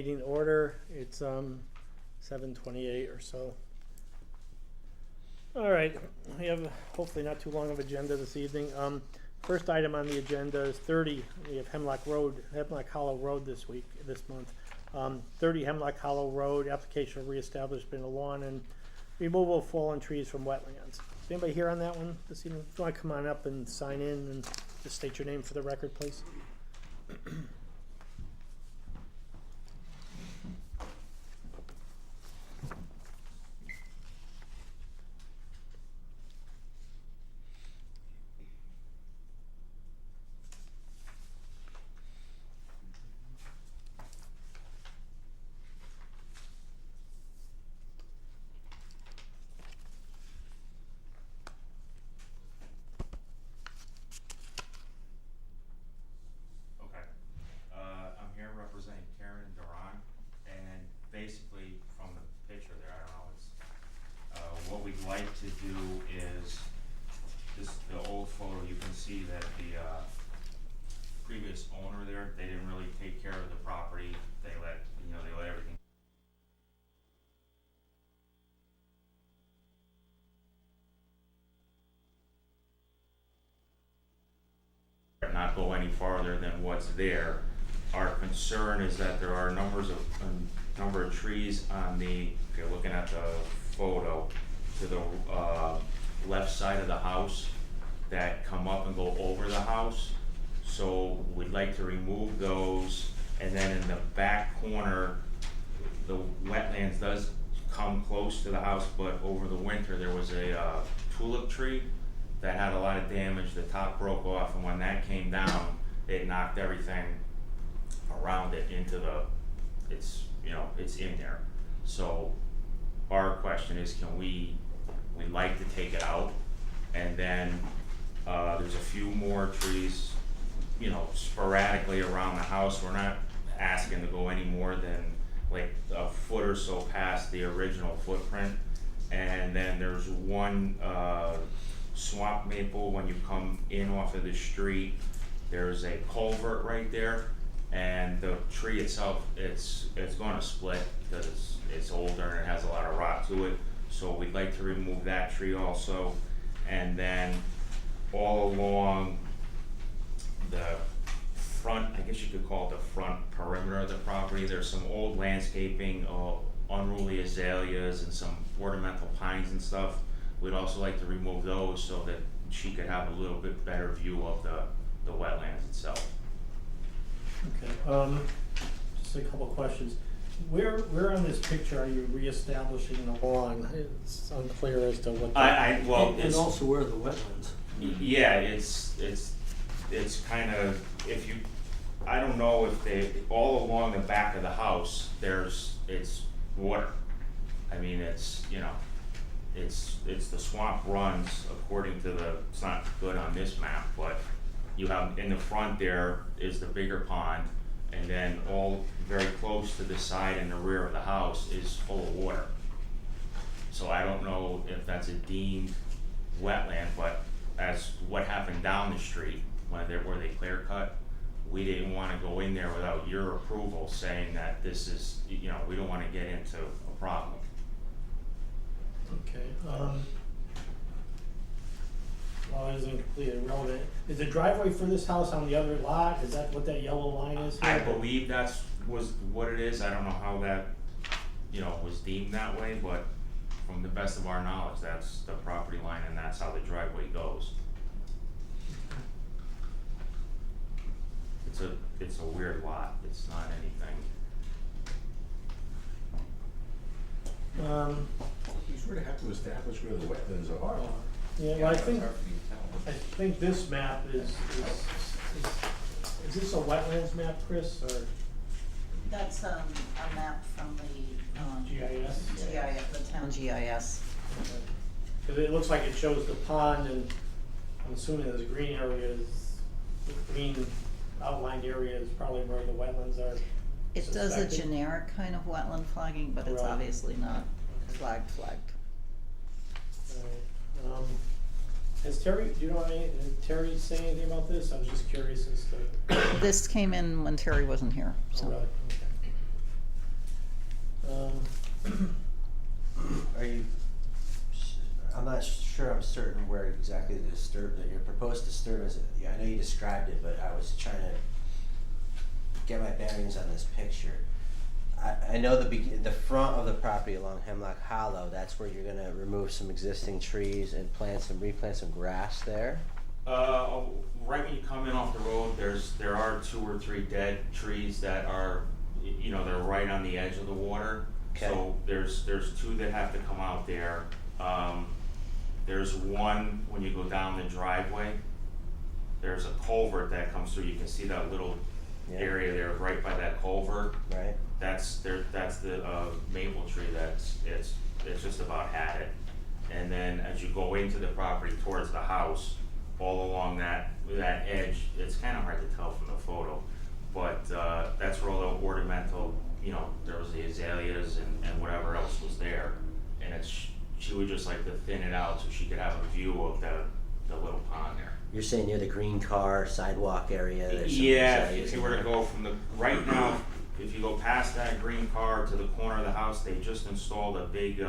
meeting to order. It's 7:28 or so. All right, we have hopefully not too long of agenda this evening. First item on the agenda is 30. We have Hemlock Hollow Road this month. 30 Hemlock Hollow Road, application of reestablishment of lawn and removal of fallen trees from wetlands. Is anybody here on that one this evening? If you want to come on up and sign in and just state your name for the record, please. Basically, from the picture there, I don't know, it's, what we'd like to do is, the old photo, you can see that the, previous owner there, they didn't really take care of the property, they let everything. Not go any farther than what's there. Our concern is that there are a number of trees on the, if you're looking at the photo, to the left side of the house that come up and go over the house. So we'd like to remove those, and then in the back corner, the wetlands does come close to the house, but over the winter there was a tulip tree that had a lot of damage. The top broke off, and when that came down, it knocked everything around it into the, it's in there. So our question is, we'd like to take it out, and then there's a few more trees, sporadically around the house. We're not asking to go any more than like a foot or so past the original footprint. And then there's one swamp maple when you come in off of the street. There's a culvert right there. And the tree itself, it's going to split because it's older and it has a lot of rot to it. So we'd like to remove that tree also. And then all along the front, I guess you could call it the front perimeter of the property, there's some old landscaping, unruly azaleas and some ornamental pines and stuff. We'd also like to remove those so that she could have a little bit better view of the wetlands itself. Okay, just a couple questions. Where on this picture are you reestablishing the lawn? It's unclear as to what. And also where are the wetlands? Yeah, it's kind of, I don't know if they, all along the back of the house, it's water. I mean, it's the swamp runs according to it's not good on this map, but you have in the front there is the bigger pond, and then all very close to the side and the rear of the house is full of water. So I don't know if that's a deemed wetland, but as what happened down the street where they clear cut, we didn't want to go in there without your approval saying that this is, we don't want to get into a problem. Okay, well, it isn't completely irrelevant. Is the driveway for this house on the other lot? Is that what that yellow line is here? I believe was what it is. I don't know how that, was deemed that way, but from the best of our knowledge, that's the property line and that's how the driveway goes. It's a weird lot. It's not anything. You sort of have to establish where the wetlands are. Yeah, well, I think this map is this a wetlands map, Chris, or? That's a map from the GIS? GIS, the town GIS. Because it looks like it shows the pond, and I'm assuming there's green areas, green outlined area is probably where the wetlands are. It does a generic kind of wetland flagging, but it's Right. obviously not flagged. Has Terry, do you know did Terry say anything about this? I was just curious as to. This came in when Terry wasn't here, so. Oh, really? Okay. Are you, I'm not sure I'm certain where exactly the your proposed disturbance, yeah, I know you described it, but I was trying to get my bearings on this picture. I know the front of the property along Hemlock Hollow, that's where you're gonna remove some existing trees and replant some grass there? Right when you come in off the road, there are 2 or 3 dead trees that are, they're right on the edge of the water. Okay. So there's 2 that have to come out there. There's one when you go down the driveway. There's a culvert that comes through. You can see that little area there, right by that culvert. Right. That's the maple tree it's just about had it. And then as you go into the property towards the house, all along that edge, it's kind of hard to tell from the photo, but that's where all the ornamental, there was the azaleas and whatever else was there. And she would just like to thin it out so she could have a view of the little pond there. You're saying near the green car sidewalk area? There's some Yeah, azaleas if you in were to there? go from right now, if you go past that green car to the corner of the house, they just installed a big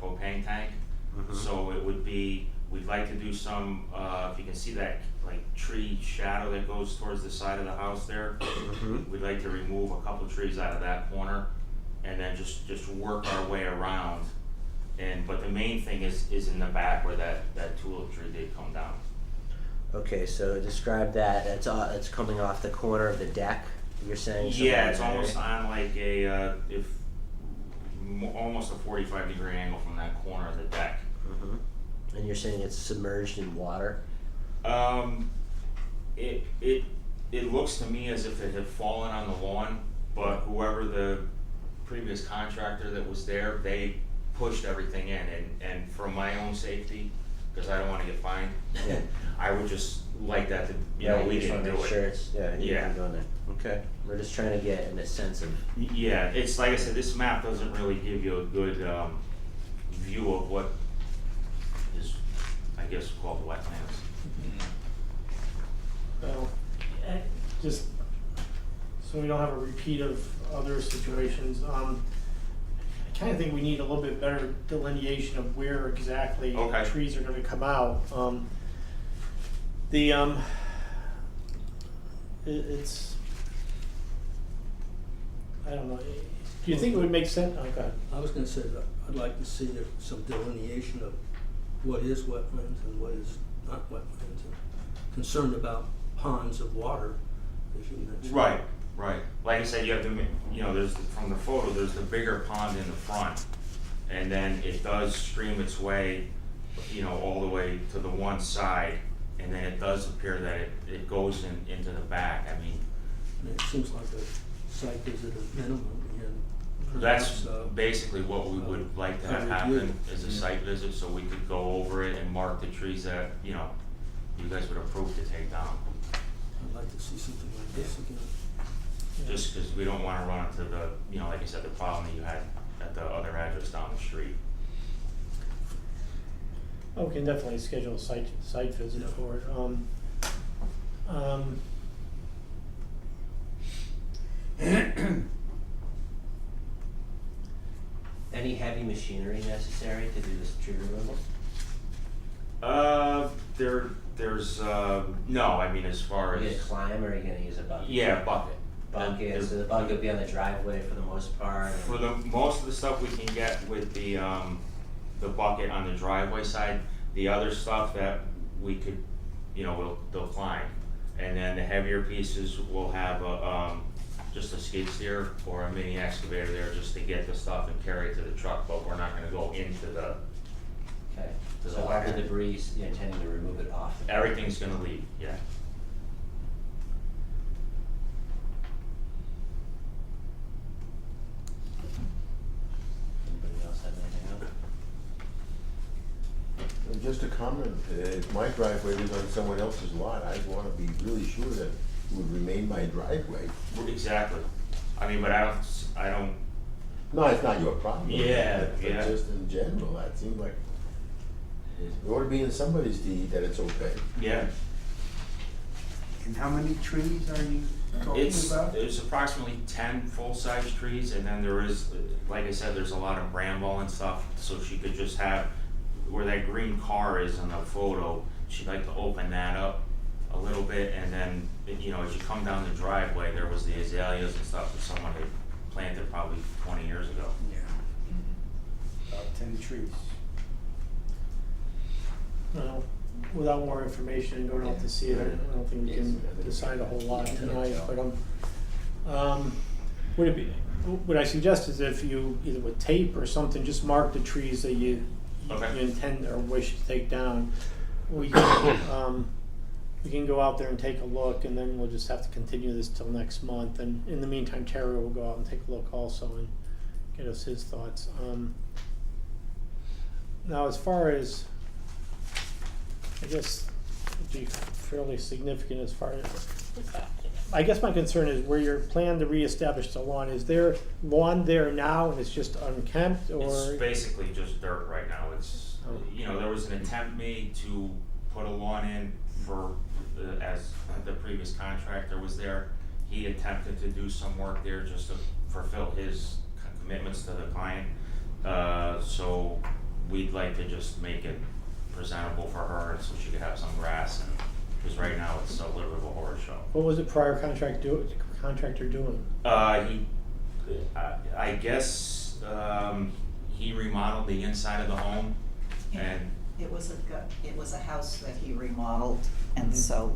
propane tank. Mhm. So it would be, we'd like to do some, if you can see that like tree shadow that goes towards the side of the house there. Mhm. We'd like to remove a couple trees out of that corner and then just work our way around. But the main thing is in the back where that tulip tree did come down. Okay, so describe that. It's coming off the corner of the deck. You're saying? somewhere Yeah, in it's that almost area? on like almost a 45-degree angle from that corner of the deck. Mhm. And you're saying it's submerged in water? It looks to me as if it had fallen on the lawn, but whoever the previous contractor that was there, they pushed everything in, and for my own safety, because I don't want to get fined, Yeah. I would just like that to, Yeah, we you just didn't wanna do make it. sure it's, yeah, you Yeah. can go in there. Okay, we're just trying to get in a sense of, Yeah, it's like I said, this map doesn't really give you a good view of what is, I guess, called wetlands. Well, just so we don't have a repeat of other situations, I kinda think we need a little bit better delineation of where exactly Okay. trees are gonna come out. It's, I don't know, do you think it would make sense, oh, go ahead. I was gonna say that I'd like to see some delineation of what is wetlands and what is not wetlands. I'm concerned about ponds of water, as you mentioned. Right. Like I said, you have to, there's, from the photo, there's the bigger pond in the front, and then it does stream its way, all the way to the one side, and then it does appear that it goes into the back. I mean, And it seems like a site visit at minimum, and that's perhaps, basically what we would like to have happen, is a site visit, so we could go over it and mark the trees that, you guys would approve to take down. I'd like to see something like this again. Just because we don't want to run into the, like I said, the problem that you had at the other address down the street. Oh, we can definitely schedule a site visit for it. any heavy machinery necessary to do this tree removal? There's no, I mean, as far Are you as, gonna climb or are you gonna use a bucket? yeah, bucket. Bucket, so the bucket will be on the driveway for the most part? For the, most of the stuff we can get with the bucket on the driveway side. The other stuff that we could, they'll climb. And then the heavier pieces will have just a skid steer or a mini excavator there just to get the stuff and carry it to the truck, but we're not gonna go into the, Okay, to the so all water. the debris, you're intending to remove it off? the- Everything's gonna leave, yeah. Anybody else have anything else? And just a comment, if my driveway was on someone else's lot, I'd wanna be really sure that it would remain my driveway. Exactly. I mean, but I don't, No, it's not your problem. Yeah, but yeah. just in general, that seems like it ought to be in somebody's deed that it's okay. yeah. And how many trees are you talking about? There's approximately 10 full-size trees, and then there is, like I said, there's a lot of bramble and stuff, so she could just have, where that green car is in the photo, she'd like to open that up a little bit, and then, you know, as you come down the driveway, there was the azaleas and stuff that someone had planted probably 20 years ago. Yeah. About 10 trees. Well, without more information, don't have to see it, I don't think we can decide a whole lot tonight, but, would it be, what I suggest is if you, either with tape or something, just mark the trees that you Okay. intend or wish to take down. We can go out there and take a look, and then we'll just have to continue this till next month, and in the meantime, Terry will go out and take a look also and get us his thoughts. Now, as far as, I guess, it'd be fairly significant as far as, I guess my concern is where you're planning to reestablish the lawn, is there lawn there now and it's just unkempt, or? It's basically just dirt right now. It's, Oh. you know, there was an attempt made to put a lawn in for, as the previous contractor was there. He attempted to do some work there just to fulfill his commitments to the client. So we'd like to just make it presentable for her so she could have some grass, and, because right now it's a little bit of a horror show. What was the prior contractor doing? I guess, he remodeled the inside of the home, and It was a house that he remodeled, and so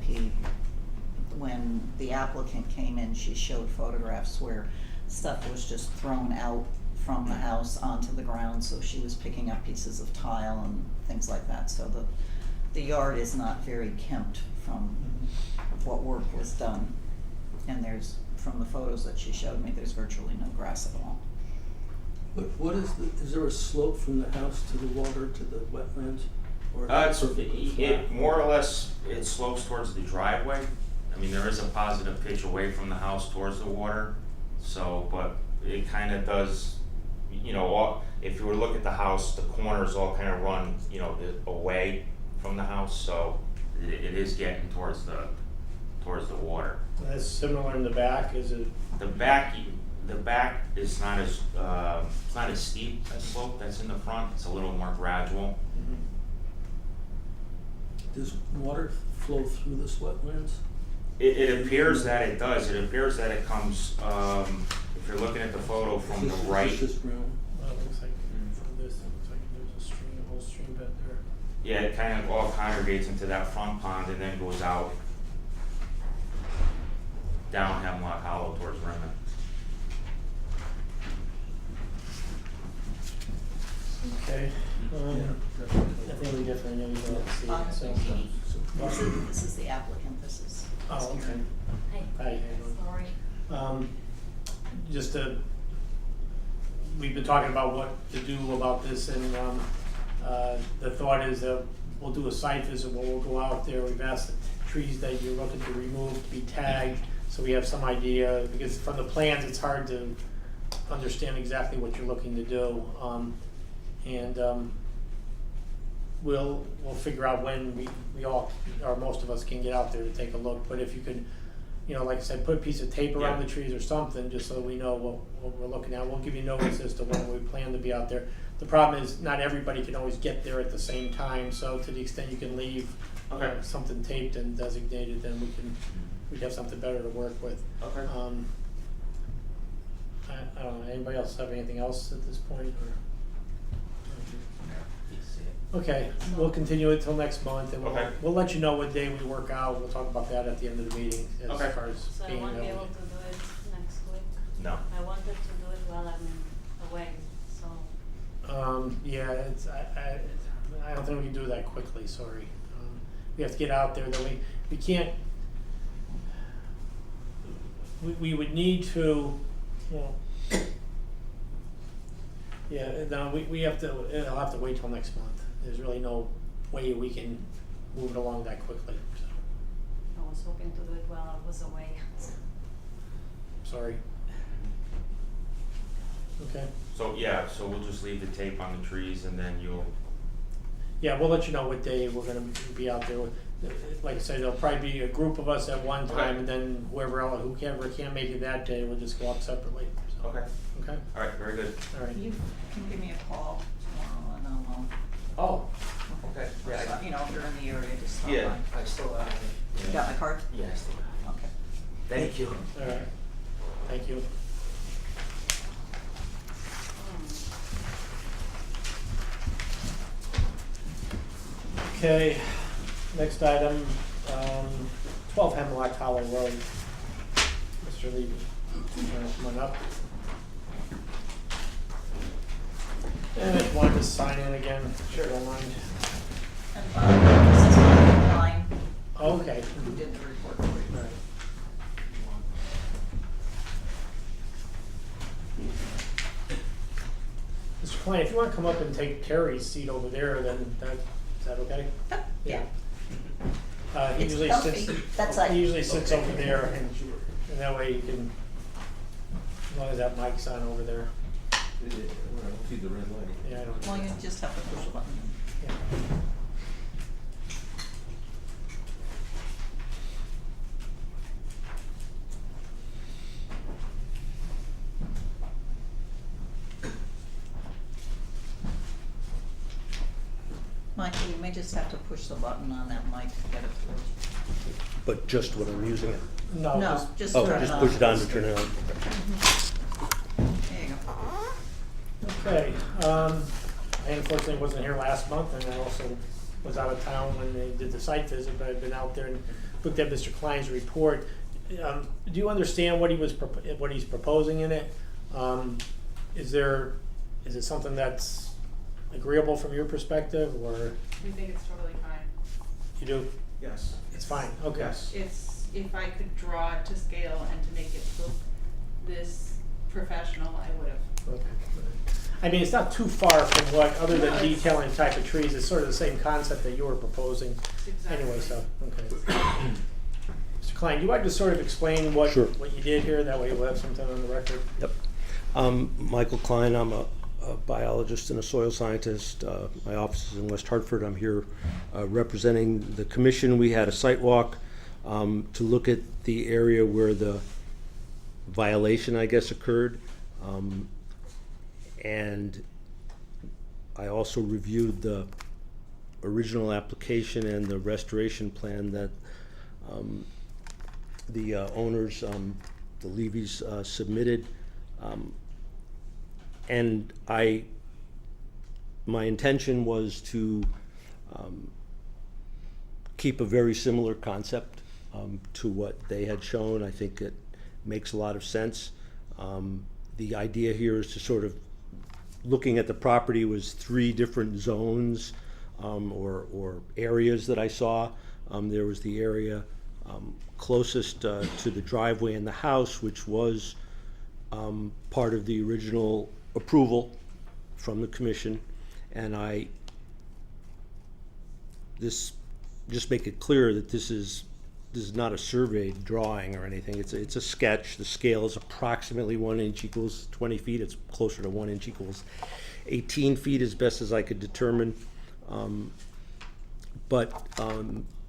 when the applicant came in, she showed photographs where stuff was just thrown out from the house onto the ground, so she was picking up pieces of tile and things like that, so the yard is not very kempt from what work was done. And from the photos that she showed me, there's virtually no grass at all. But what is there a slope from the house to the water, to the wetlands? Or It's, perfectly flat? it more or less, it slopes towards the driveway. I mean, there is a positive pitch away from the house towards the water, so, but it kinda does, you know, if you were to look at the house, the corners all kinda run, you know, away from the house, so it is getting towards the water. That's similar in the back, is it? The back is not as, it's not as steep a slope that's in the front, it's a little more gradual. Does water flow through this wetlands? It appears that it does. It appears that it comes, if you're looking at the photo from the right. Is this ground? Well, it looks like from this, it looks like there's a stream, a whole stream bed there. Yeah, it kind of all congregates into that front pond and then goes out down Hemlock Hollow towards Rimmon. Okay, I think we definitely need to go and see it, so. This is the applicant, this is. Oh, okay. Hey, Hi. sorry. Just we've been talking about what to do about this, and the thought is that we'll do a site visit where we'll go out there. We've asked the trees that you're looking to remove to be tagged, so we have some idea, because from the plans, it's hard to understand exactly what you're looking to do. We'll figure out when we all, or most of us, can get out there to take a look, but if you could, you know, like I said, put a piece of tape around Yeah. the trees or something, just so we know what we're looking at. We'll give you notice as to when we plan to be out there. The problem is, not everybody can always get there at the same time, so to the extent you can leave Okay. something taped and designated, then we'd have something better to work with. Okay. I don't know, anybody else have anything else at this point, or? Okay, we'll continue it till next month, and Okay. we'll let you know what day we work out. We'll talk about that at the end of the meeting, as Okay. far as So I being won't be able available. to do it next week. No. I wanted to do it while I'm away, so. Yeah, I don't think we can do that quickly, sorry. We have to get out there, though we can't, we would need to, well, yeah, no, it'll have to wait till next month. There's really no way we can move it along that quickly, so, I was hoping to do it while I was away. sorry. Okay, So, yeah, so we'll just leave the tape on the trees and then you'll, yeah, we'll let you know what day we're gonna be out there. like I said, there'll probably be a group of us at one time, and then whoever else, whoever can't make it that day, will just go up separately, so. Okay, Okay, alright, very good. all right. You can give me a call tomorrow and I'll, Oh, okay, you know, if you're in the area, just stop Yeah, by. I still, You got my card? yeah, I still, Okay. thank you. All right, thank you. Okay, next item, 12 Hemlock Hollow Road. Mr. Levy, come on up. And if you want to sign in again, if you don't mind. And this is mine, Okay. who did the report for you. All right. Mr. Klein, if you want to come up and take Terry's seat over there, then is that okay? Yeah. He It's usually comfy. sits, That's like- he usually sits over there, and that way you can, as long as that mic's on over there. See the red light. Yeah, I don't. Well, you just have to push a button. Yeah. Michael, you may just have to push the button on that mic to get it through. But just when I'm using it? No, No, just Oh, turn it just on. push it on to turn it on. There you go. Okay, I unfortunately wasn't here last month, and I also was out of town when they did the site visit, but I've been out there and looked at Mr. Klein's report. Do you understand what what he's proposing in it? Is it something that's agreeable from your perspective, or We think it's totally fine. you do? Yes. It's fine, okay. Yes. It's, if I could draw it to scale and to make it look this professional, I would have. Okay. I mean, it's not too far from what, other than No, it's- detailing type of trees, it's sort of the same concept that you were proposing anyway, so, okay. Mr. Klein, do you want to sort of explain what, Sure. what you did here? That way we'll have something on the record. Yep. Michael Klein, I'm a biologist and a soil scientist. My office is in West Hartford. I'm here representing the commission. We had a site walk to look at the area where the violation, I guess, occurred. And I also reviewed the original application and the restoration plan that the owners, the Levys, submitted. And my intention was to keep a very similar concept to what they had shown. I think it makes a lot of sense. The idea here is to sort of, looking at the property was 3 different zones or areas that I saw. There was the area closest to the driveway and the house, which was part of the original approval from the commission, and just make it clear that this is not a surveyed drawing or anything. It's a sketch. The scale is approximately 1 inch equals 20 feet. It's closer to 1 inch equals 18 feet as best as I could determine. But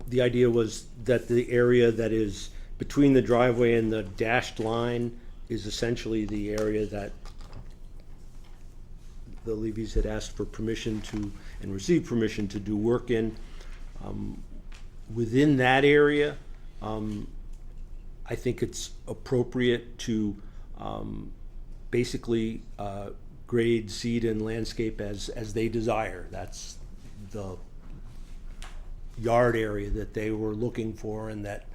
the idea was that the area that is between the driveway and the dashed line is essentially the area that the Levys had asked for permission to, and received permission to do work in. Within that area, I think it's appropriate to basically grade, seed, and landscape as they desire. That's the yard area that they were looking for and that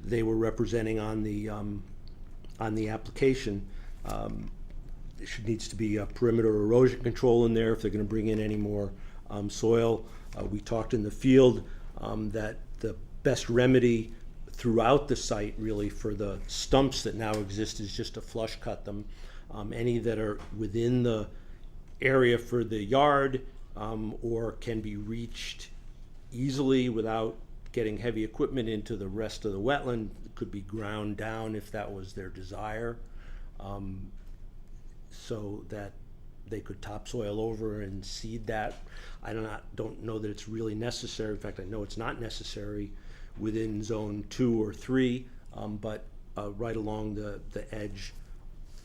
they were representing on the application. There needs to be a perimeter erosion control in there if they're going to bring in any more soil. We talked in the field that the best remedy throughout the site really for the stumps that now exist is just to flush cut them. Any that are within the area for the yard or can be reached easily without getting heavy equipment into the rest of the wetland could be ground down if that was their desire. So that they could topsoil over and seed that. I don't know that it's really necessary. In fact, I know it's not necessary within zone 2 or 3, but right along the edge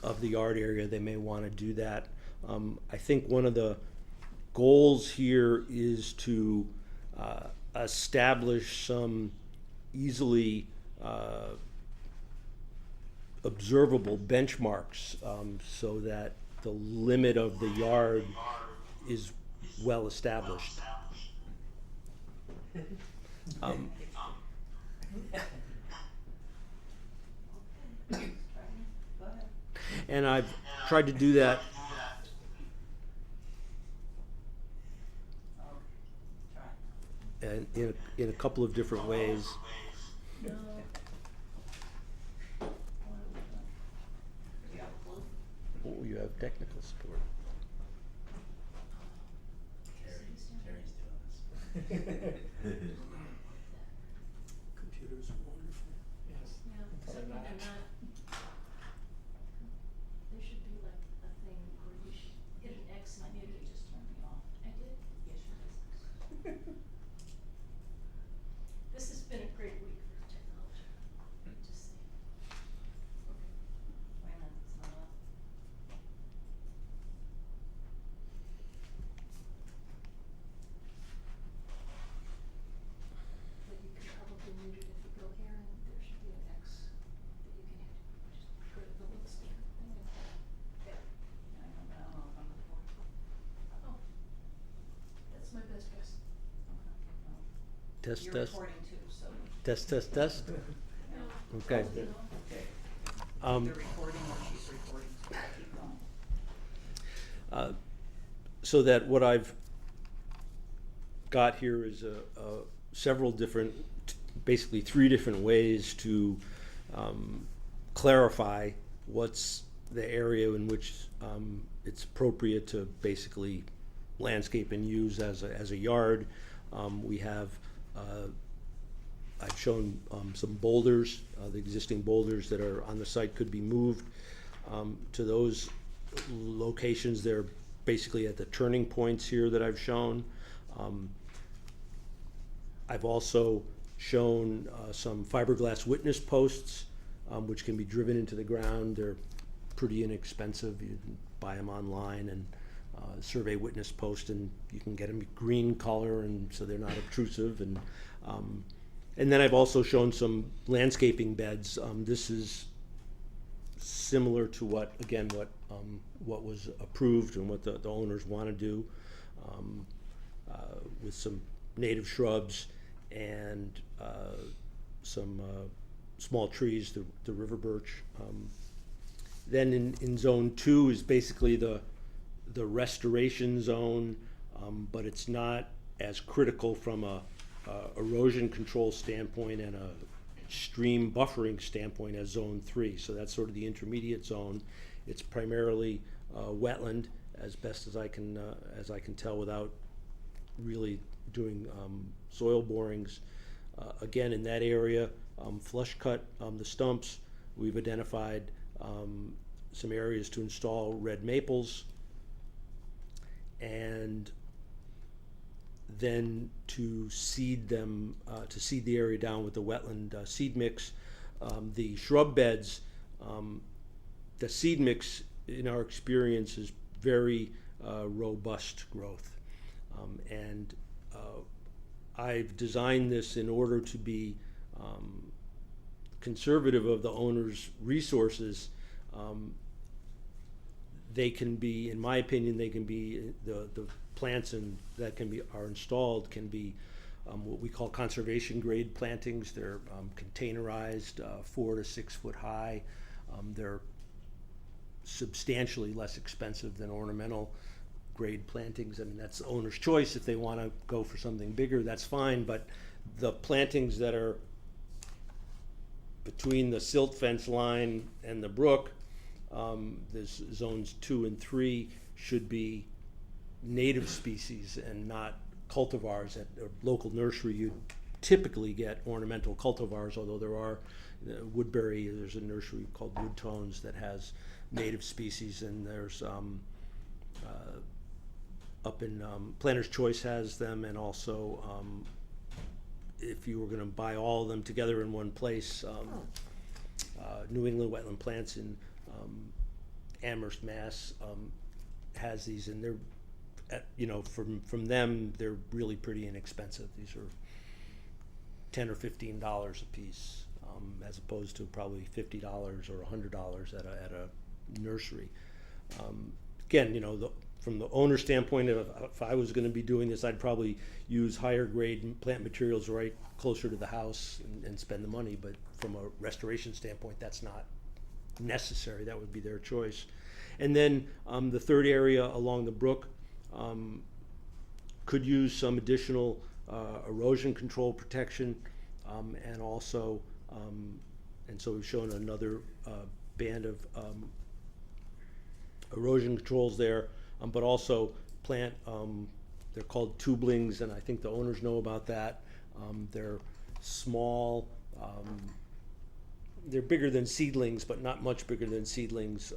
of the yard area, they may want to do that. I think one of the goals here is to establish some easily observable benchmarks, so that the limit of the yard is well established. Go ahead. And I've tried to do that. Try. And in a couple of different ways. No. You got a clue? Oh, you have technical support. Terry's doing this. Computers are wonderful. Yes. Yeah, except when they're not. There should be like a thing where you should hit an X and maybe You just turned me off. I did? Yes, you did. This has been a great week for technology, just saying. Okay. Wait a minute, it's not up. But you can probably mute it if you go here, and there should be an X that you can hit. Just go to the little speaker thing and, there. I don't know if I'm recording. Oh, that's my best guess. Okay, no. Test, You're test, recording too, so. test, test, test. No. Okay. Okay. Um, You're recording or she's recording, so keep going. So that what I've got here is several different, basically 3 different ways to clarify what's the area in which it's appropriate to basically landscape and use as a yard. We have, I've shown some boulders, the existing boulders that are on the site could be moved to those locations. They're basically at the turning points here that I've shown. I've also shown some fiberglass witness posts, which can be driven into the ground. They're pretty inexpensive. You can buy them online and survey witness post, and you can get them green color, and so they're not obtrusive. And then I've also shown some landscaping beds. This is similar to what was approved and what the owners want to do, with some native shrubs and some small trees, the river birch. Then in zone 2 is basically the restoration zone, but it's not as critical from a erosion control standpoint and a stream buffering standpoint as zone 3. So that's sort of the intermediate zone. It's primarily wetland, as best as I can tell without really doing soil borings. Again, in that area, flush cut the stumps. We've identified some areas to install red maples, and then to seed them, to seed the area down with the wetland seed mix. The shrub beds, the seed mix in our experience is very robust growth. And I've designed this in order to be conservative of the owner's resources. They can be, in my opinion, they can be, the plants that are installed can be what we call conservation grade plantings. They're containerized, 4 to 6 foot high. They're substantially less expensive than ornamental grade plantings. I mean, that's the owner's choice. If they want to go for something bigger, that's fine. But the plantings that are between the silt fence line and the brook, there's zones 2 and 3, should be native species and not cultivars. At a local nursery, you typically get ornamental cultivars, although there are Woodbury, there's a nursery called Wood Tones that has native species, and there's up in Planter's Choice has them, and also if you were going to buy all of them together in one place, New England Wetland Plants in Amherst, Mass, has these, and they're, from them, they're really pretty inexpensive. These are $10 or $15 a piece, as opposed to probably $50 or $100 at a nursery. Again, from the owner standpoint, if I was going to be doing this, I'd probably use higher grade plant materials right closer to the house and spend the money. But from a restoration standpoint, that's not necessary. That would be their choice. And then the third area along the brook could use some additional erosion control protection, and also, and so we've shown another band of erosion controls there. But also plant, they're called tubelings, and I think the owners know about that. They're small, they're bigger than seedlings, but not much bigger than seedlings.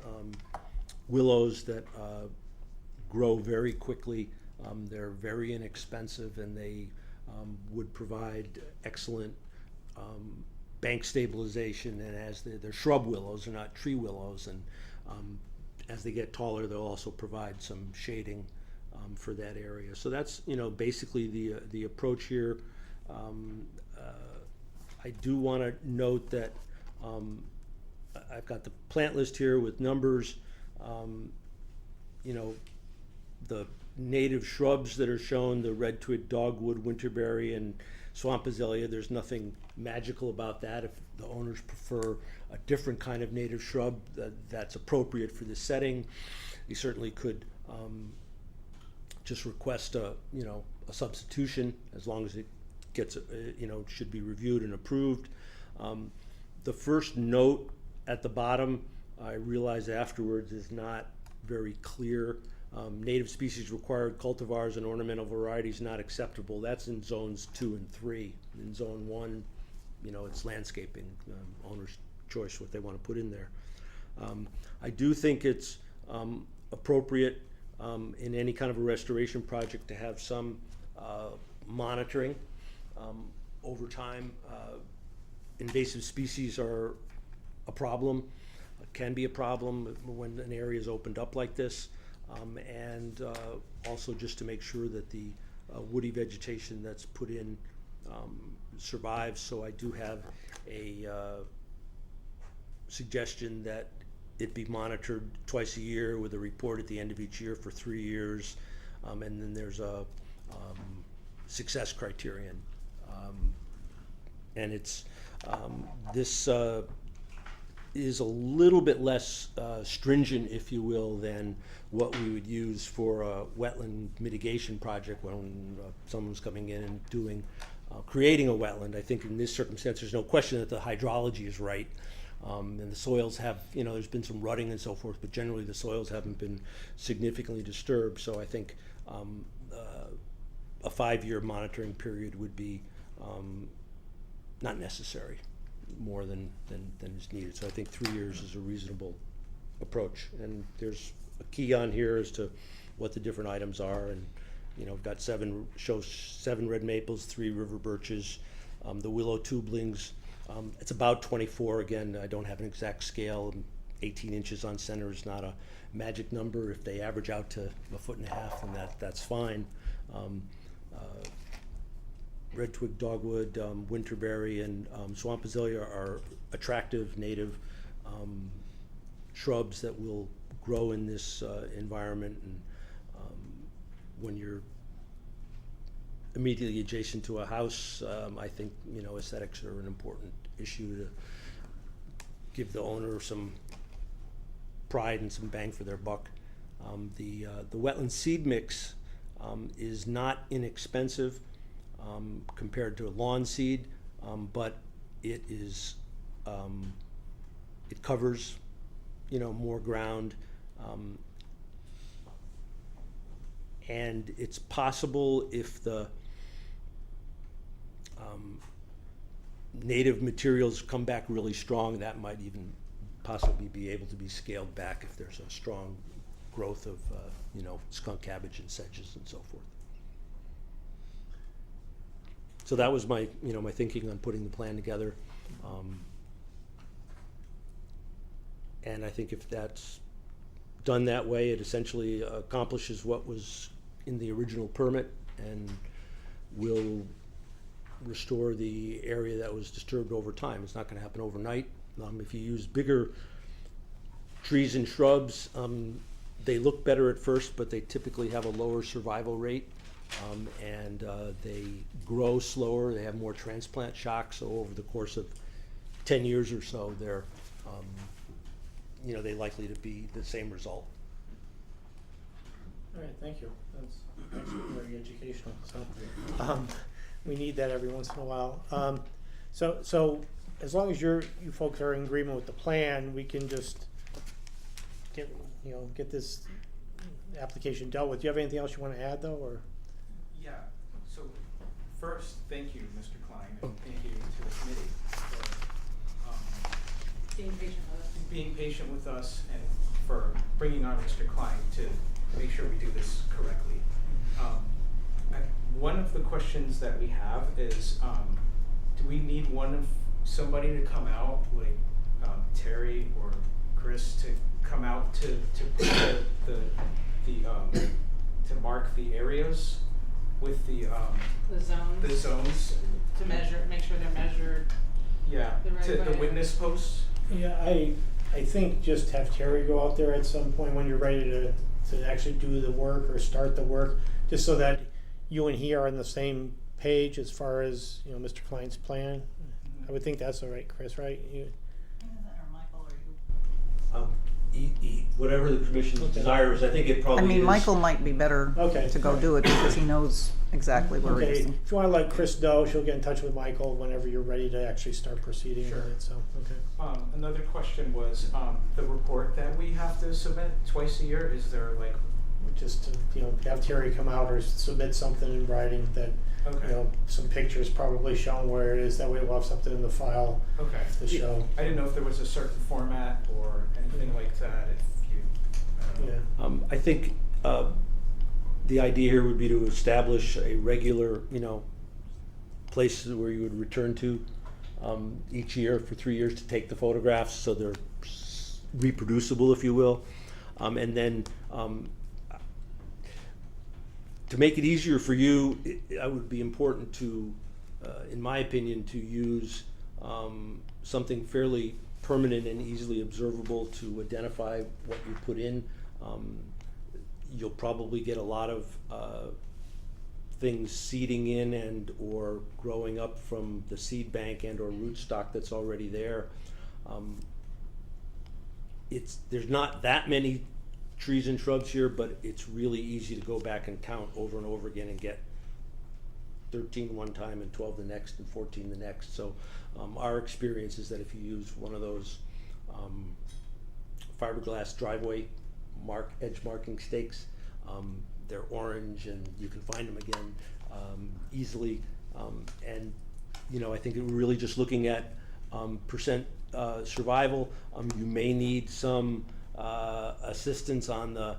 Willows that grow very quickly. They're very inexpensive, and they would provide excellent bank stabilization. And as they're shrub willows, they're not tree willows, and as they get taller, they'll also provide some shading for that area. So that's basically the approach here. I do want to note that I've got the plant list here with numbers. The native shrubs that are shown, the red twig dogwood, winterberry, and swamp azalea, there's nothing magical about that. If the owners prefer a different kind of native shrub that's appropriate for the setting, you certainly could just request a substitution, as long as it gets should be reviewed and approved. The first note at the bottom, I realized afterwards, is not very clear. Native species required, cultivars and ornamental varieties not acceptable. That's in zones 2 and 3. In zone 1, it's landscaping, owner's choice what they want to put in there. I do think it's appropriate in any kind of a restoration project to have some monitoring over time. Invasive species are a problem, can be a problem when an area is opened up like this. And also just to make sure that the woody vegetation that's put in survives. So I do have a suggestion that it be monitored twice a year with a report at the end of each year for 3 years. And then there's a success criterion. And it's this is a little bit less stringent, if you will, than what we would use for a wetland mitigation project when someone's coming in and doing creating a wetland. I think in this circumstance, there's no question that the hydrology is right, and the soils have, there's been some rutting and so forth, but generally the soils haven't been significantly disturbed. So I think a 5-year monitoring period would be not necessary, more than is needed. So I think 3 years is a reasonable approach. And there's a key on here as to what the different items are. And we've got 7 red maples, 3 river birches, the willow tubelings. It's about 24. Again, I don't have an exact scale. 18 inches on center is not a magic number. If they average out to 1.5 feet, then that's fine. Red twig dogwood, winterberry, and swamp azalea are attractive native shrubs that will grow in this environment. And when you're immediately adjacent to a house, I think aesthetics are an important issue to give the owner some pride and some bang for their buck. The wetland seed mix is not inexpensive compared to a lawn seed, but it is it covers more ground, and it's possible if the native materials come back really strong, that might even possibly be able to be scaled back if there's a strong growth of, skunk cabbage and sedges and so forth. So that was my, my thinking on putting the plan together. And I think if that's done that way, it essentially accomplishes what was in the original permit and will restore the area that was disturbed over time. It's not gonna happen overnight. If you use bigger trees and shrubs, they look better at first, but they typically have a lower survival rate. And they grow slower, they have more transplant shock, so over the course of 10 years or so, they're they're likely to be the same result. All right, thank you. That's actually very educational, so, we need that every once in a while. So as long as you folks are in agreement with the plan, we can just get this application dealt with. Do you have anything else you wanna add, though, or? Yeah, so first, thank you, Mr. Klein, and thank you to the committee for Being patient with us. being patient with us and for bringing on Mr. Klein to make sure we do this correctly. One of the questions that we have is, do we need somebody to come out, like Terry or Chris, to come out to put to mark the areas with the zones? To measure, make sure they're measured. Yeah, The right to the way. witness posts. Yeah, I think just have Terry go out there at some point when you're ready to actually do the work or start the work, just so that you and he are on the same page as far as, Mr. Klein's plan. I would think that's all right, Chris, right? Either that or Michael or you. Whatever the commission desires, I think it probably I mean, is. Michael might be better Okay. to go do it because he knows exactly where it Okay, is. if you wanna let Chris know, she'll get in touch with Michael whenever you're ready to actually start proceeding Sure. with it, so, okay. Another question was, the report that we have to submit twice a year, is there like, Just to, have Terry come out or submit something in writing that, okay, some pictures probably showing where it is, that way we'll have something in the file okay. to show. I didn't know if there was a certain format or anything like that, if you, I don't know. Yeah, I think the idea here would be to establish a regular, place where you would return to each year for 3 years to take the photographs, so they're reproducible, if you will, and then to make it easier for you, it would be important to, in my opinion, to use something fairly permanent and easily observable to identify what you put in. You'll probably get a lot of things seeding in and or growing up from the seed bank and or rootstock that's already there. There's not that many trees and shrubs here, but it's really easy to go back and count over and over again and get 13 one time and 12 the next and 14 the next. So our experience is that if you use one of those fiberglass driveway edge marking stakes, they're orange and you can find them again easily. And I think we're really just looking at percent survival. You may need some assistance on the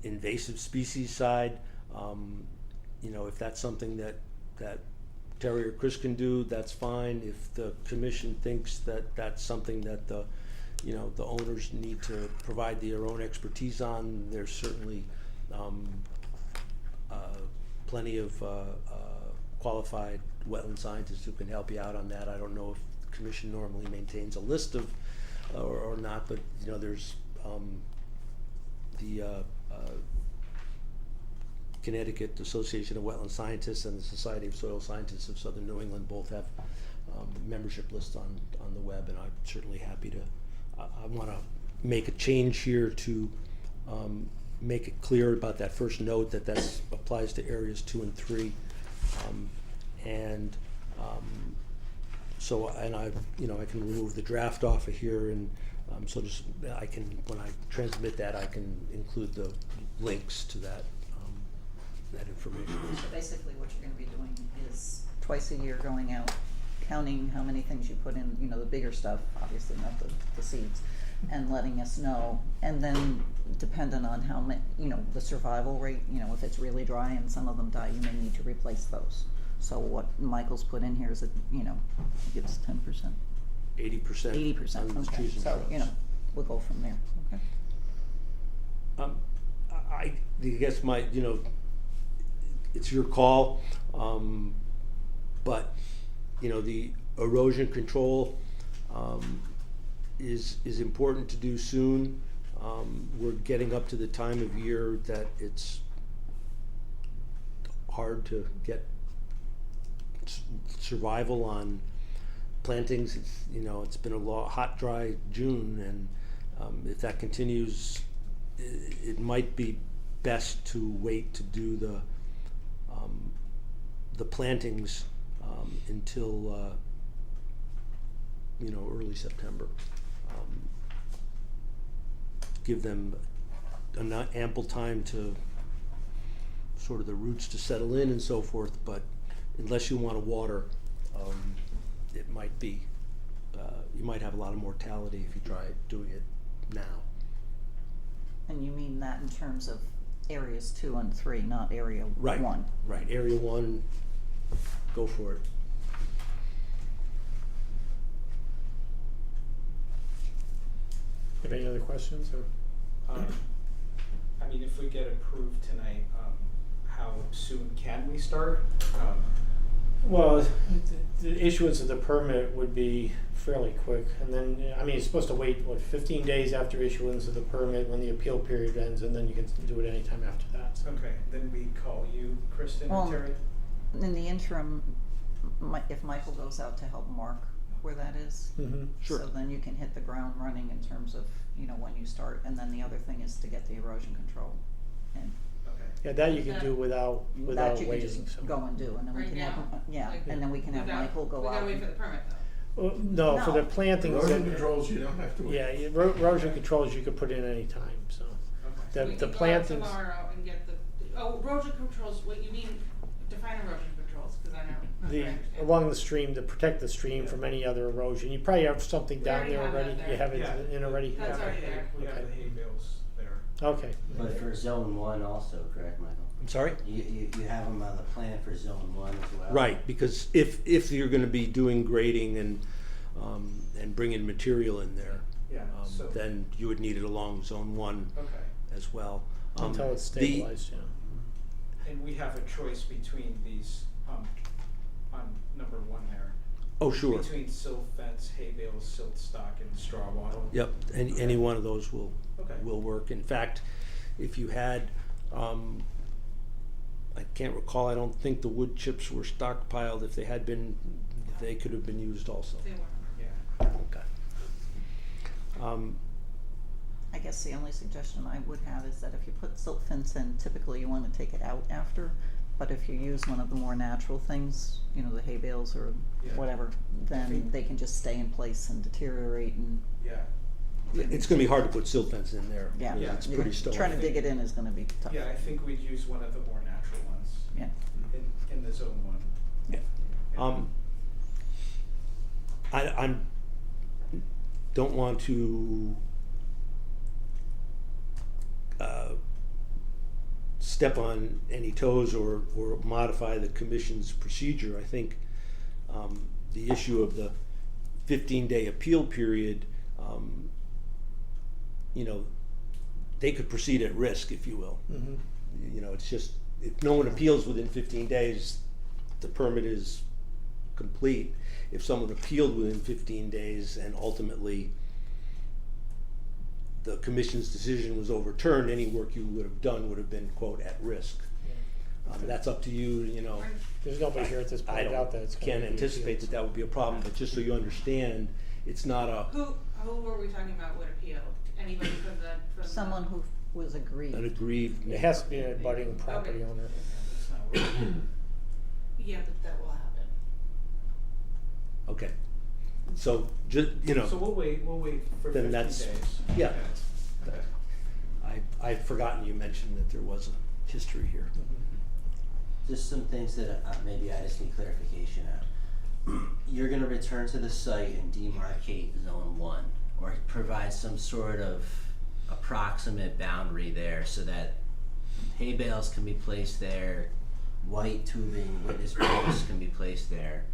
invasive species side. If that's something that Terry or Chris can do, that's fine. If the commission thinks that that's something that the owners need to provide their own expertise on, there's certainly plenty of qualified wetland scientists who can help you out on that. I don't know if the commission normally maintains a list of or not, but there's the Connecticut Association of Wetland Scientists and the Society of Soil Scientists of Southern New England both have membership lists on the web, and I'm certainly happy to. I want to make a change here to make it clear about that first note that applies to areas 2 and 3, so I can remove the draft off of here, and so just when I transmit that, I can include the links to that information. So basically what you're gonna be doing is twice a year going out, counting how many things you put in, the bigger stuff, obviously not the seeds, and letting us know. And then depending on how the survival rate, if it's really dry and some of them die, you may need to replace those. So what Michael's put in here is that, gives 10%, 80%. 80%, on okay, trees and so, shrubs. we'll go from there, okay? I guess it's your call, but, the erosion control, is important to do soon. We're getting up to the time of year that it's hard to get survival on plantings. It's been a hot, dry June, and if that continues, it might be best to wait to do the plantings until early September. Give them ample time to sort of the roots to settle in and so forth, but unless you want to water, it might be, you might have a lot of mortality if you try doing it now. And you mean that in terms of areas 2 and 3, not area 1? Right, area 1, go for it. Have any other questions, or? I mean, if we get approved tonight, how soon can we start? Well, the issuance of the permit would be fairly quick, and then, it's supposed to wait, 15 days after issuance of the permit when the appeal period ends, and then you can do it anytime after that, so. Okay, then we call you, Kristen Well, and Terry? In the interim, if Michael goes out to help mark where that is, Sure. so then you can hit the ground running in terms of, when you start, and then the other thing is to get the erosion control in. Okay. Yeah, that you can do without That you can waiting, just so. go and do, and then we Right can have, now? Like, and then we can have Michael go We out. gotta wait for the permit though. Well, no, for the No. plantings. Erosion and- controls, you don't have to wait. Yeah, erosion controls you could put in any time, so. Okay. We The can plantings. go out tomorrow and get erosion controls, what you mean, define erosion controls, cause I know, not sure I understand. Along the stream, to protect the stream from any other erosion. You probably have something We down already there have that already? there. You have Yeah. it in already? That's We have already the hay- there. We have Okay. the hay bales there. Okay. But for zone 1 also, correct, Michael? I'm sorry? You have them on the plan for zone 1 as well? Right, because if you're gonna be doing grading and bringing material in there, Yeah, so, then you would need it along zone 1 okay. as well. Until it's stabilized, yeah. And we have a choice between these, on number 1 there. Oh, sure. Between silt fence, hay bales, silt stock, and straw wattle. Yep, any one of those will Okay. work. In fact, if you had, I can't recall, I don't think the wood chips were stockpiled. If they had been, they could have been used also. They were. Yeah. Okay. I guess the only suggestion I would have is that if you put silt fence in, typically you wanna take it out after, but if you use one of the more natural things, the hay bales or Yeah. whatever, then think- they can just stay in place and deteriorate and, Yeah. It's gonna be hard to put silt fence in there. yeah. Yeah. It's pretty stony. Trying to dig it in is gonna be tough. Yeah, I think we'd use one of the more natural ones Yeah. in the zone 1. Yeah. I'm don't want to step on any toes or modify the commission's procedure. I think the issue of the 15-day appeal period, they could proceed at risk, if you will. It's just, if no one appeals within 15 days, the permit is complete. If someone appealed within 15 days and ultimately the commission's decision was overturned, any work you would have done would have been, quote, at risk. That's up to you, There's nobody here at this I point out that it's gonna can't be anticipate appealed. that would be a problem, but just so you understand, it's not a, Who were we talking about would appeal? Anybody from the? Someone who was aggrieved. an aggrieved. It has to be an abutting property owner. That's not what Yeah, but that will happen. Okay, so, So we'll wait for Then 15 that's- days. yeah. Okay. Okay. I'd forgotten you mentioned that there was a history here. Just some things that maybe I just need clarification on. You're gonna return to the site and demarcate zone 1, or provide some sort of approximate boundary there so that hay bales can be placed there, white tubing, witness posts can be placed there.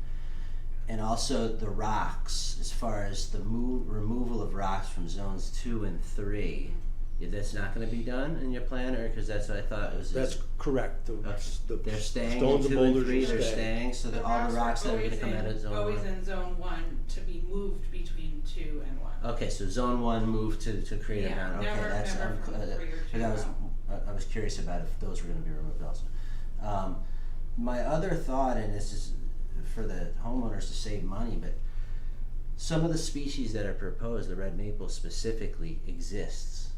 And also the rocks, as far as the removal of rocks from zones 2 and 3, that's not gonna be done in your plan, or, cause that's what I thought it was. That's correct. They're staying in stones and 2 and boulders 3, are they're staying. staying, so that all the rocks that are gonna come out of zone 1. Always in zone 1 to be moved between 2 and 1. Okay, so zone 1 moved to create a Yeah, boundary, okay, never- that's, never from 3 or 2 I was curious about if those were gonna be removed also. My other thought, and this is for the homeowners to save money, but some of the species that are proposed, the red maple specifically, exists.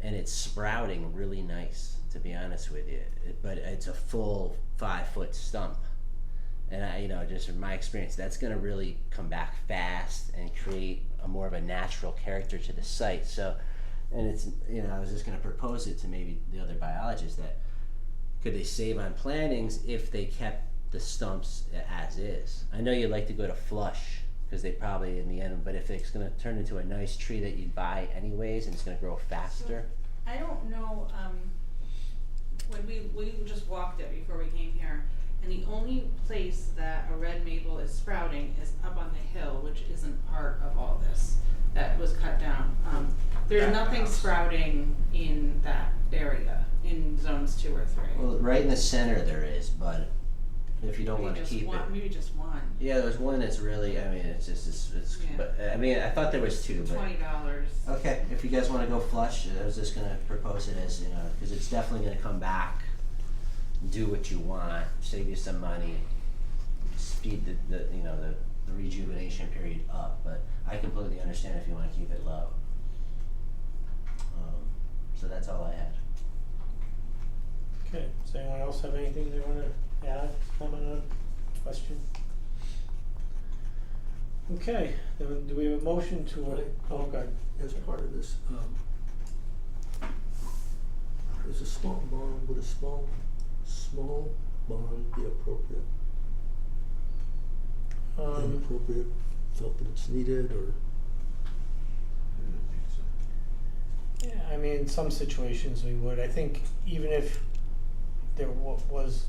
And it's sprouting really nice, to be honest with you, but it's a full 5-foot stump. And I, just from my experience, that's gonna really come back fast and create a more of a natural character to the site. So, and it's, I was just gonna propose it to maybe the other biologists that could they save on plantings if they kept the stumps as is. I know you'd like to go to flush, because they probably in the end, but if it's gonna turn into a nice tree that you'd buy anyways and it's gonna grow faster. I don't know, when we just walked it before we came here, and the only place that a red maple is sprouting is up on the hill, which isn't part of all this, that was cut down. There's nothing sprouting in that area, in zones 2 or 3. Well, right in the center there is, but if you don't Maybe wanna just keep one- it. Maybe just one. Yeah, there's one that's really, it's just, Yeah. but, I thought there was 2, but. $20. Okay, if you guys wanna go flush, I was just gonna propose it as, cause it's definitely gonna come back, do what you want, save you some money, speed the rejuvenation period up, but I completely understand if you wanna keep it low. So that's all I had. Okay, does anyone else have anything they wanna add, comment on, question? Okay, then do we have a motion to, oh, God, As part of this, is a small bond, would a small bond be appropriate? Inappropriate, felt that it's needed, or? yeah, I mean, in some situations we would, I think even if there was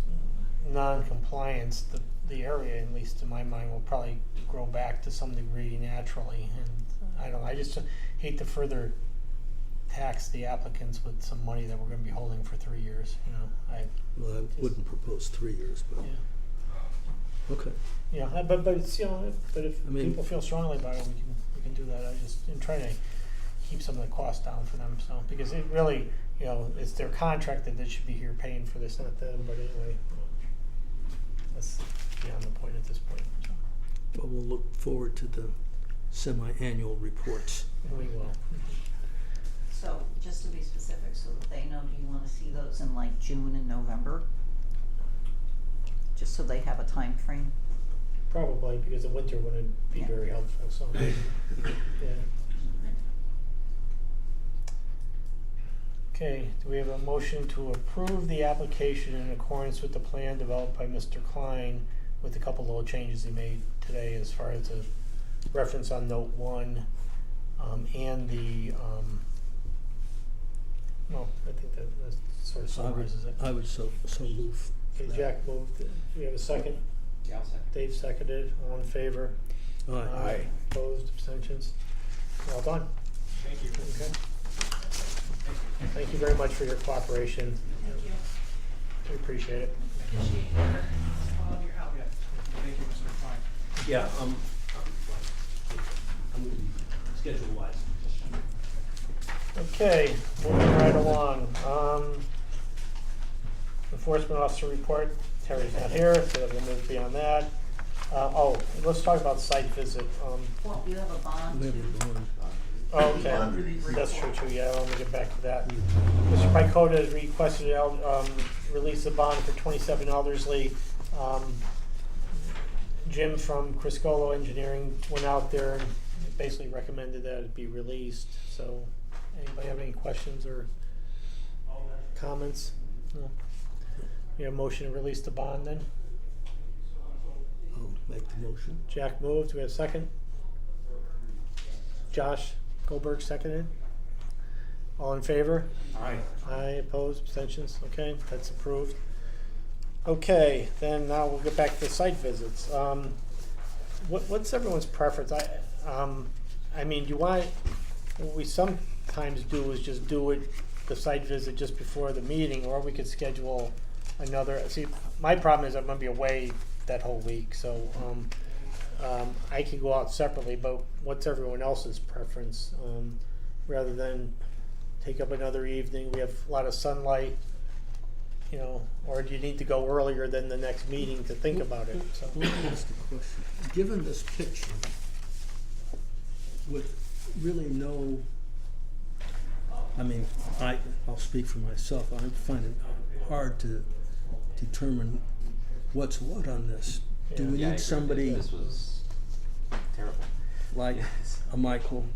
non-compliance, the area, at least in my mind, will probably grow back to some degree naturally, and I don't know, I just hate to further tax the applicants with some money that we're gonna be holding for 3 years, Well, I wouldn't propose 3 years, but, yeah. okay. Yeah, but it's, but if I mean- people feel strongly about it, we can do that. I'm trying to keep some of the costs down for them, so, because it really, it's their contract that they should be here paying for this, not them, but anyway, that's beyond the point at this point, so, Well, we'll look forward to the semi-annual reports. and we will. So, just to be specific, so that they know, do you wanna see those in like June and November? Just so they have a time frame. Probably, because the winter wouldn't be Yeah. very helpful, so, yeah. Okay, do we have a motion to approve the application in accordance with the plan developed by Mr. Klein with a couple little changes he made today as far as the reference on note 1, and the, well, I think that sort of summarizes it. I would so move. Okay, Jack moved, do we have a second? Yeah, I'll second. Dave seconded, all in favor? Aye. Opposed, abstentions? Well done. Thank you. Okay. Thank you very much for your cooperation. Thank you. We appreciate it. Appreciate all of your help. Yeah, thank you, Mr. Klein. Yeah, I'm gonna be schedule-wise. Okay, moving right along. Enforcement officer report, Terry's not here, so we'll move beyond that. Let's talk about site visit. Well, you have a bond We have too? a bond. Okay, Bond release. that's true too, yeah, let me get back to that. Mr. Picota has requested, release of bond for 27 Elderslie. Jim from Criscolo Engineering went out there and basically recommended that it be released, so anybody have any questions or comments? No. You have a motion to release the bond then? I'll make the motion. Jack moved, do we have a second? Josh Goldberg seconded. All in favor? Aye. Aye, opposed, abstentions, okay, that's approved. Okay, then now we'll get back to the site visits. What's everyone's preference? I mean, what we sometimes do is just do it, the site visit just before the meeting, or we could schedule another, see, my problem is I'm gonna be away that whole week, so, I can go out separately, but what's everyone else's preference? Rather than take up another evening, we have a lot of sunlight, you know, or do you need to go earlier than the next meeting to think about it, so. Let me ask a question. Given this picture, with really no, I mean, I'll speak for myself, I find it hard to determine what's what on this. Do we Yeah, I agree. need somebody This was terrible. like a Michael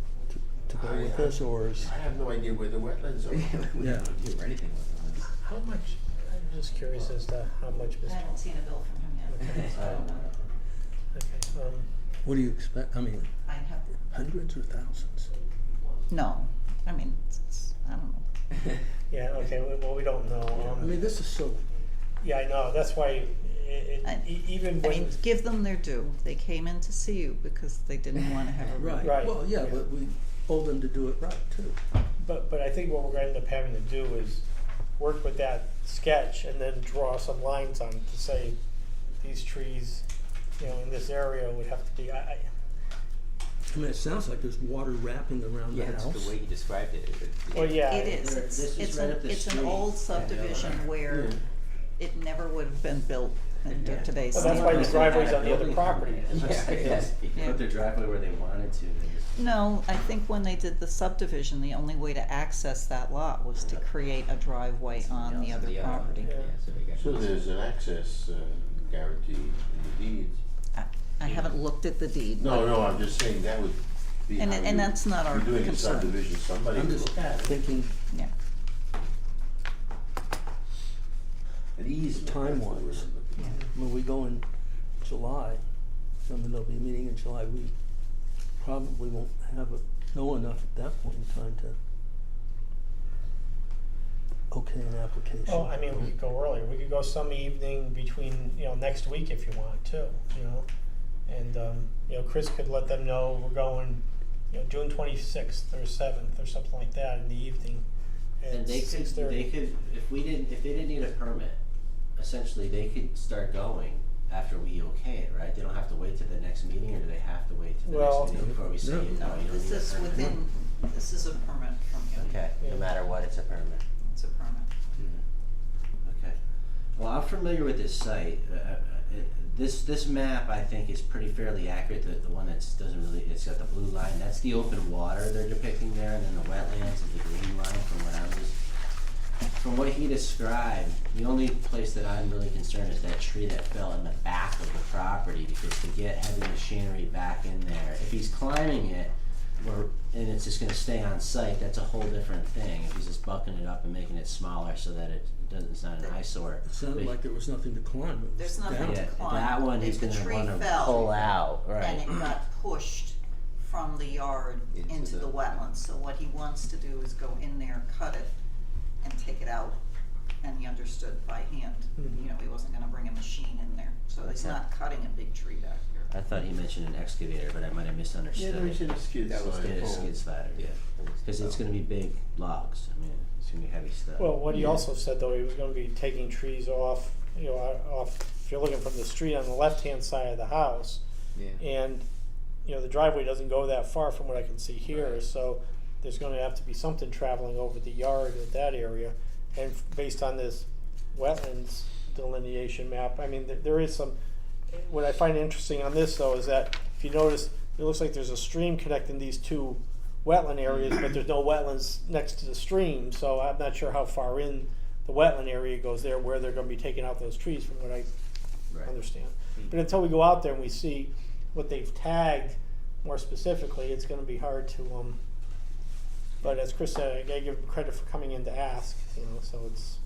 to go with this, or is, I have no idea where the wetlands are. We Yeah. don't do anything with this. How much, I'm just curious as to how much I Mr. haven't seen a bill from him yet. Okay, what do you expect? I mean, I have, hundreds or thousands? no, I mean, I don't know. yeah, okay, well, we don't know, I mean, this is so, yeah, I know, that's why, even I when, mean, give them their due. They came in to see you because they didn't wanna have a. right. Right. Well, yeah, but we owe them to do it right, too. but I think what we're gonna end up having to do is work with that sketch and then draw some lines on to say, these trees, you know, in this area would have to be, I mean, it sounds like there's water wrapping around the Yeah, house. that's the way you described it. well, yeah. It is, There- it's, this is it's right an, up the it's an street. old subdivision where Yeah. it never would have been built in Yeah. today's. Well, that's why the standards. driveway's on the other property. Yeah, you Yeah. put their driveway where they wanted to. They just, No, I think when they did the subdivision, the only way to access that lot was to create a driveway on the other property. Yeah, so they got. So there's an access guarantee in the deeds. I haven't looked at the deed. No, but- no, I'm just saying that would be And- how and that's not our you're doing a concern. subdivision, somebody I'm would just look at it. thinking, Yeah, An easement. Time-wise. that's the word I'm looking for. when we go in July, I mean, there'll be a meeting in July, we probably won't know enough at that point in time to okay an application. Well, I mean, we could go earlier, we could go some evening between, you know, next week if you want too, you know? And, you know, Chris could let them know we're going, you know, June 26th or 7th or something like that in the evening. And at they 6:30. could, if they didn't need a permit, essentially they could start going after we okay it, right? They don't have to wait till the next meeting, or do they have to wait till the Well, next meeting before we say, no. no, you don't need a permit? this is within, this is a permit from you. Okay, Yeah. no matter what, it's a permit. It's a permit. Okay. Well, I'm familiar with this site. This map, I think, is pretty fairly accurate. The one that doesn't really, it's got the blue line. That's the open water they're depicting there, and then the wetlands is the green line from what he described. The only place that I'm really concerned is that tree that fell in the back of the property, because to get heavy machinery back in there, if he's climbing it, and it's just gonna stay on site, that's a whole different thing. If he's just bucking it up and making it smaller so that it's not an eyesore. It sounded But- like there was nothing to climb. It was There's nothing down. to Yeah, climb. that one If he's the gonna tree wanna fell, pull out, right? And it got pushed from the yard Into into the the- wetlands, so what he wants to do is go in there, cut it, and take it out, and he understood by hand. Mhm. You know, he wasn't gonna bring a machine in there, so he's Okay. not cutting a big tree back here. I thought he mentioned an excavator, but I might have misunderstood. Yeah, there's a skid That was slider. a skid slider, yeah. Cause it's gonna be big logs, I mean, it's gonna be heavy stuff. Well, what he Yeah. also said though, he was gonna be taking trees off, you know, off, if you're looking from the street on the left-hand side of the house. Yeah. And, you know, the driveway doesn't go that far from what I can see here, Right. so there's gonna have to be something traveling over the yard at that area. And based on this wetlands delineation map, I mean, there is some, what I find interesting on this though is that if you notice, it looks like there's a stream connecting these two wetland areas, but there's no wetlands next to the stream, so I'm not sure how far in the wetland area goes there, where they're gonna be taking out those trees from what I Right. understand. But until we go out there and we see what they've tagged more specifically, it's gonna be hard to, but as Chris said, I gotta give him credit for coming in to ask, you know, so it's,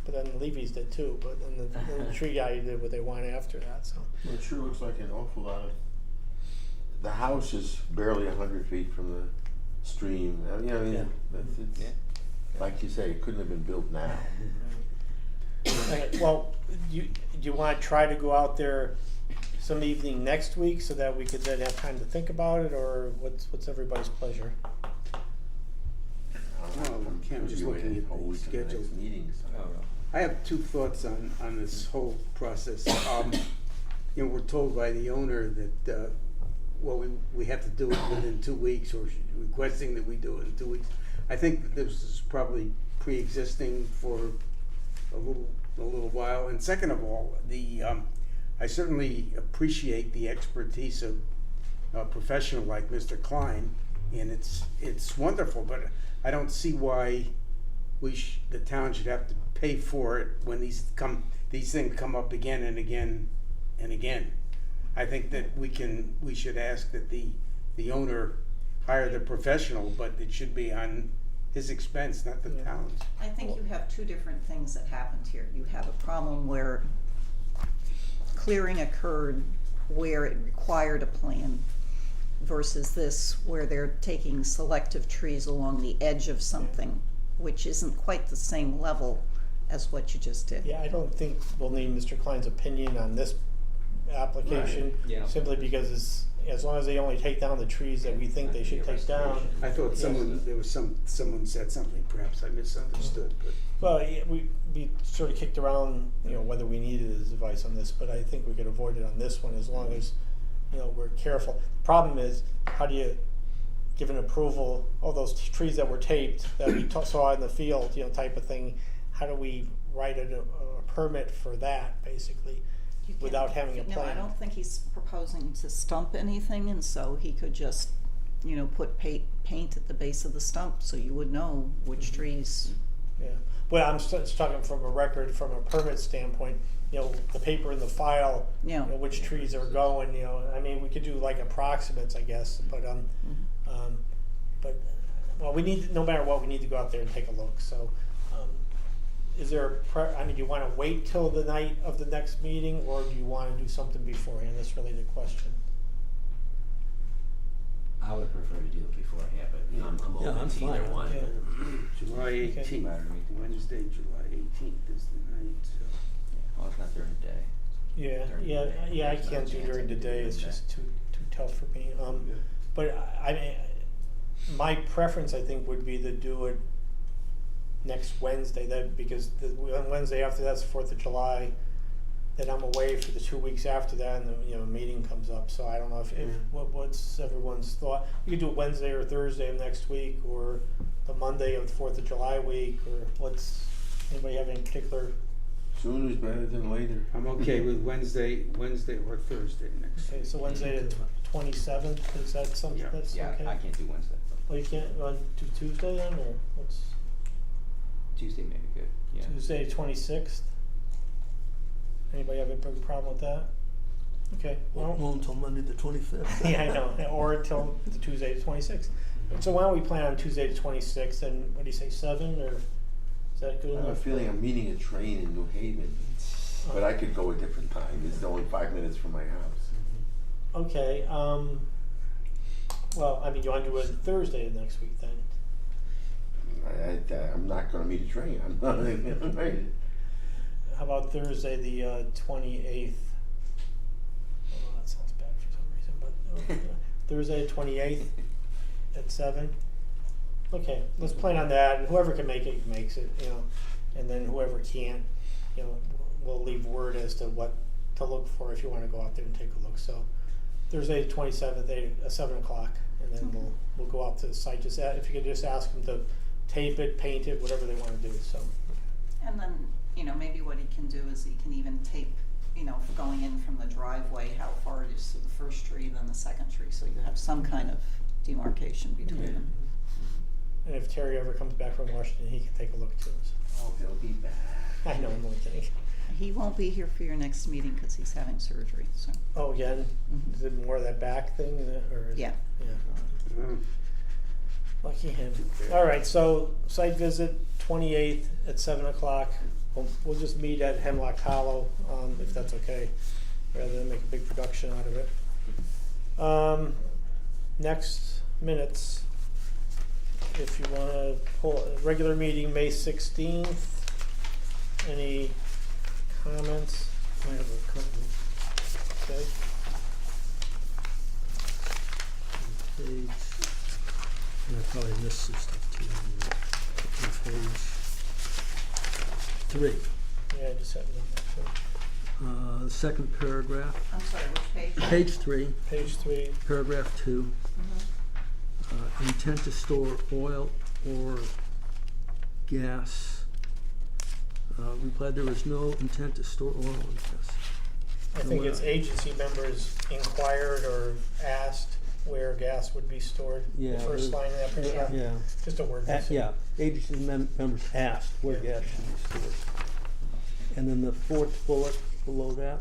but then the Levy's did too, but then the tree guy did what they want after that, so. Well, it sure looks like an awful lot of the house is barely 100 feet from the stream. I mean, Yeah. it's, like you say, it couldn't have been built now. Okay, well, do you wanna try to go out there some evening next week so that we could then have time to think about it, or what's everybody's pleasure? Well, we can't just Review looking it at a whole the week of the next schedule. meeting, so. I have two thoughts on this whole process. You know, we're told by the owner that, well, we have to do it within 2 weeks, or requesting that we do it in 2 weeks. I think that this is probably pre-existing for a little while. And second of all, I certainly appreciate the expertise of a professional like Mr. Klein, and it's wonderful, but I don't see why the town should have to pay for it when these things come up again and again and again. I think that we should ask that the owner hire the professional, but it should be on his expense, not the Yeah. town's. I think you have two different things that happened here. You have a problem where clearing occurred where it required a plan versus this where they're taking selective trees along the edge of something, which isn't quite the same level as what you just did. Yeah, I don't think we'll need Mr. Klein's opinion on this application, Right, yeah. simply because as long as they only take down the trees that we think they should take down. I thought someone said something, perhaps I misunderstood, but. Well, yeah, we sort of kicked around, whether we needed his advice on this, but I think we could avoid it on this one as long as, we're careful. The problem is, how do you give an approval, those trees that were taped, that we saw in the field, type of thing, how do we write a permit for that, basically, You can't- without having a No, plan? I don't think he's proposing to stump anything, and so he could just, put paint at the base of the stump, so you would know which trees. Yeah, well, I'm just talking from a record, from a permit standpoint, the paper in the file, Yeah. which trees are going, I mean, we could do like approximates, I guess, but, well, we need, no matter what, we need to go out there and take a look, so, is there do you wanna wait till the night of the next meeting, or do you wanna do something beforehand? That's really the question. I would prefer to do it beforehand, but I'm Yeah, open I'm to either fine. one. Yeah. July 18th, Wednesday, July 18th is the night, so. Well, it's not during the day. Yeah, During the yeah, day. yeah, I There's no can't do chance during I the could do day, it it's during just too tough for me, but I mean, my preference, I think, would be to do it next Wednesday, because on Wednesday after that's the 4th of July, then I'm away for the 2 weeks after that, and the, meeting comes up, so I don't know if what's everyone's thought? We could do it Wednesday or Thursday of next week, or the Monday of the 4th of July week, or anybody have any particular? Sooner is better than later. I'm okay with Wednesday or Thursday next Okay, week. so Wednesday the 27th, is that something Yeah. that's okay? Yeah, I can't do Wednesday. Well, you can't, do Tuesday then, or what's, Tuesday may be good, yeah. Tuesday 26th? Anybody have a big problem with that? Okay, well, Well, until Monday the 25th. yeah, I know, or until the Tuesday the 26th. So why don't we plan on Tuesday the 26th, and what do you say, 7, or is that good I enough? have a feeling I'm meeting a train in New Haven, but I could go a different time. It's only 5 minutes from my house. Okay, well, I mean, you want to do it Thursday of next week then? I'm not gonna meet a train. I'm not, right. How about Thursday the 28th? Oh, that sounds bad for some reason, but Thursday the 28th at 7? Okay, let's plan on that, and whoever can make it makes it, and then whoever can't, we'll leave word as to what to look for if you wanna go out there and take a look, so Thursday the 27th, 7 o'clock, and then we'll go out to the site, if you could just ask them to tape it, paint it, whatever they wanna do, so. And then, maybe what he can do is he can even tape, going in from the driveway, how far it is to the first tree, then the second tree, so you have some kind of demarcation between them. And if Terry ever comes back from Washington, he can take a look too, so. Oh, he'll be back. I know, I'm only kidding. He won't be here for your next meeting because he's having surgery, so. Oh, again? Mhm. Is it more of that back thing, or is it? Yeah. Yeah. Mm. Lucky him. All right, so site visit 28th at 7 o'clock. We'll just meet at Hemlock Hollow, if that's okay, rather than make a big production out of it. Next, minutes. If you wanna pull, regular meeting, May 16th. Any comments? I have a couple. Okay, Page, and I probably missed some stuff too. Page 3, yeah, just had one, the second paragraph, I'm sorry, which page? page 3, page 3, paragraph 2. Mhm. Intent to store oil or gas. Replied there was no intent to store oil or gas. I think it's agency members inquired or asked where gas would be stored, the Yeah, first the- line of that paragraph, Yeah, just a word. missing. yeah, agency members asked where Yeah. gas should be stored. And then the fourth bullet below that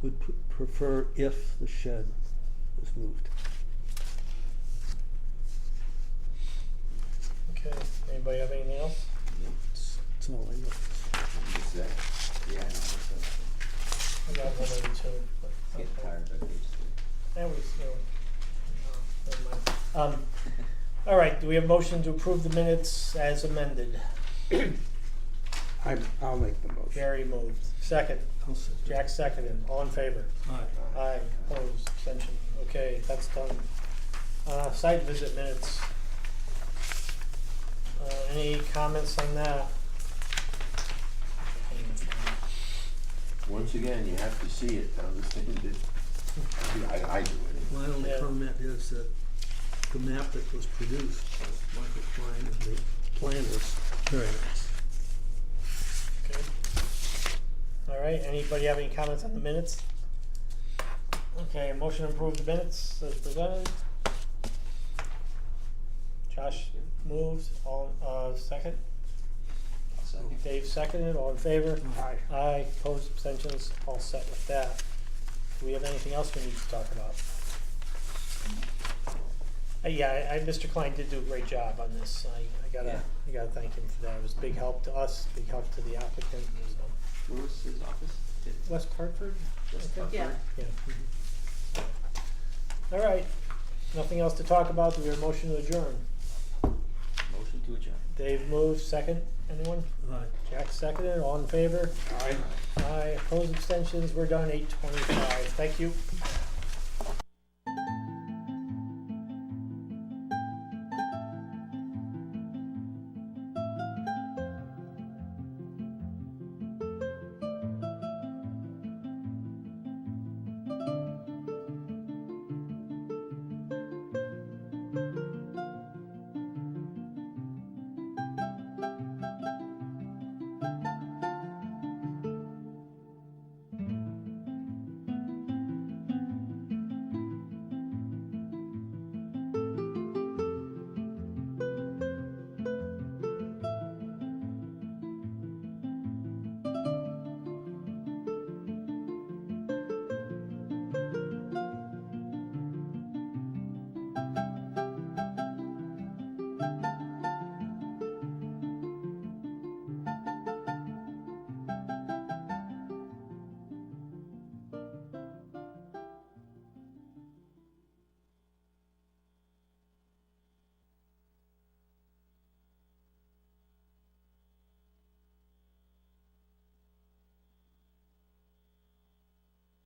would prefer if the shed was moved. Okay, anybody have anything else? That's all I know. Yeah, I know, I got one or two, but. get okay. tired of page 3. That was, no, never mind. All right, do we have motion to approve the minutes as amended? I'll make the motion. Jerry moved. Second, I'll say. Jack seconded. All in favor? Aye. Aye, opposed, abstention. Okay, that's done. Site visit minutes. Any comments on that? Once again, you have to see it, I'm just thinking that, I do it. My only Yeah. comment is that the map that was produced by Michael Klein and the plan was very nice. Okay. All right, anybody have any comments on the minutes? Okay, motion to approve the minutes as presented. Josh moves, all, second. I'll second. Dave seconded, all in favor? Aye. Aye, opposed, abstentions, all set with that. Do we have anything else we need to talk about? Yeah, Mr. Klein did do a great job on this. I gotta thank him for that. It was a big help to us, big help to the applicant, so. Where was his office? West Hartford? West I think. Hartford? Yeah. Yeah. All right, nothing else to talk about. Do we have a motion to adjourn? Motion to adjourn. Dave moves, second. Anyone? Aye. Jack seconded, all in favor? Aye. Aye, opposed, abstentions, we're done, 8:25. Thank you.